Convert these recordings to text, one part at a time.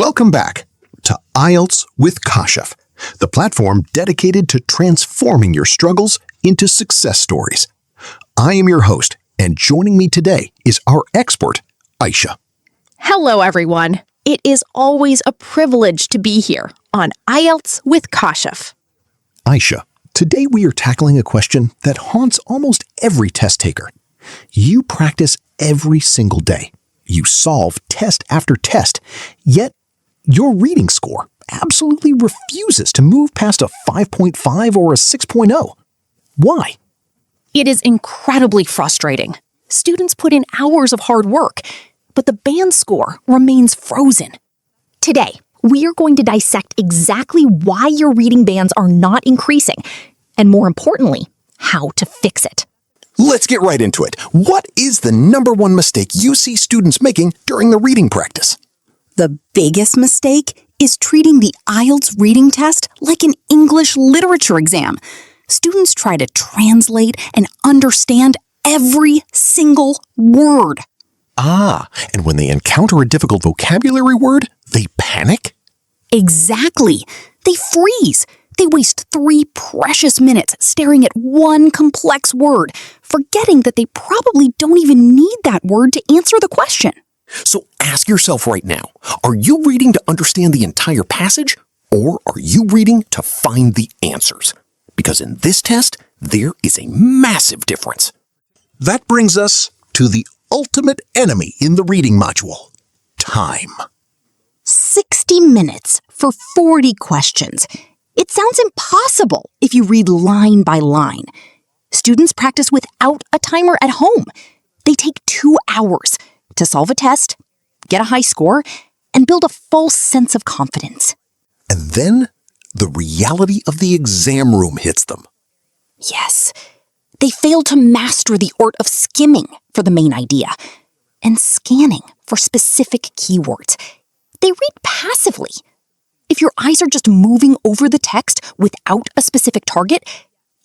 Welcome back to IELTS with Kashif, the platform dedicated to transforming your struggles into success stories. I am your host, and joining me today is our expert, Aisha. Hello, everyone. It is always a privilege to be here on IELTS with Kashif. Aisha, today we are tackling a question that haunts almost every test taker. You practice every single day. You solve test after test, yet your reading score absolutely refuses to move past a 5.5 or a 6.0. Why? It is incredibly frustrating. Students put in hours of hard work, but the band score remains frozen. Today, we are going to dissect exactly why your reading bands are not increasing, and more importantly, how to fix it. Let's get right into it. What is the number one mistake you see students making during the reading practice? The biggest mistake is treating the IELTS reading test like an English literature exam. Students try to translate and understand every single word. And when they encounter a difficult vocabulary word, they panic? Exactly. They freeze. They waste 3 precious minutes staring at one complex word, forgetting that they probably don't even need that word to answer the question. So ask yourself right now, are you reading to understand the entire passage, or are you reading to find the answers? Because in this test, there is a massive difference. That brings us to the ultimate enemy in the reading module, time. 60 minutes for 40 questions. It sounds impossible if you read line by line. Students practice without a timer at home. They take 2 hours to solve a test, get a high score, and build a false sense of confidence. And then the reality of the exam room hits them. Yes, they fail to master the art of skimming for the main idea and scanning for specific keywords. They read passively. If your eyes are just moving over the text without a specific target,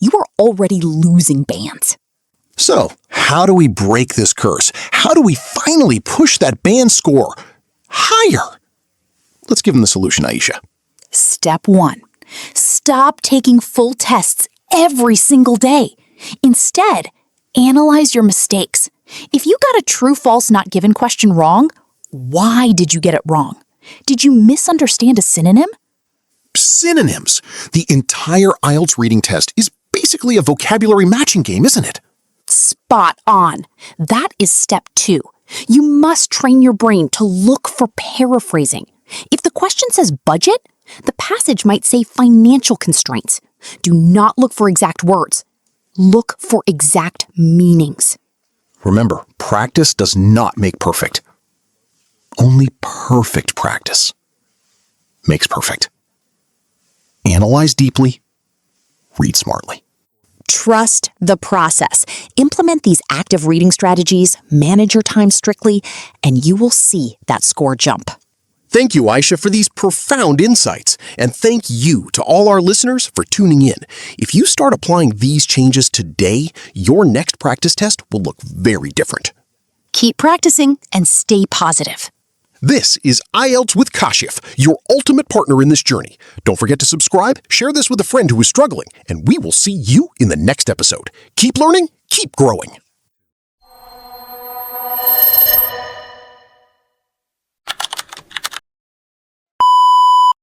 you are already losing bands. So, how do we break this curse? How do we finally push that band score higher? Let's give them the solution, Aisha. Step 1. Stop taking full tests every single day. Instead, analyze your mistakes. If you got a true, false, not given question wrong, why did you get it wrong? Did you misunderstand a synonym? Synonyms. The entire IELTS reading test is basically a vocabulary matching game, isn't it? Spot on. That is step 2. You must train your brain to look for paraphrasing. If the question says budget, the passage might say financial constraints. Do not look for exact words. Look for exact meanings. Remember, practice does not make perfect. Only perfect practice makes perfect. Analyze deeply, read smartly. Trust the process. Implement these active reading strategies, manage your time strictly, and you will see that score jump. Thank you, Aisha, for these profound insights. And thank you to all our listeners for tuning in. If you start applying these changes today, your next practice test will look very different. Keep practicing and stay positive. This is IELTS with Kashif, your ultimate partner in this journey. Don't forget to subscribe, share this with a friend who is struggling, and we will see you in the next episode. Keep learning, keep growing.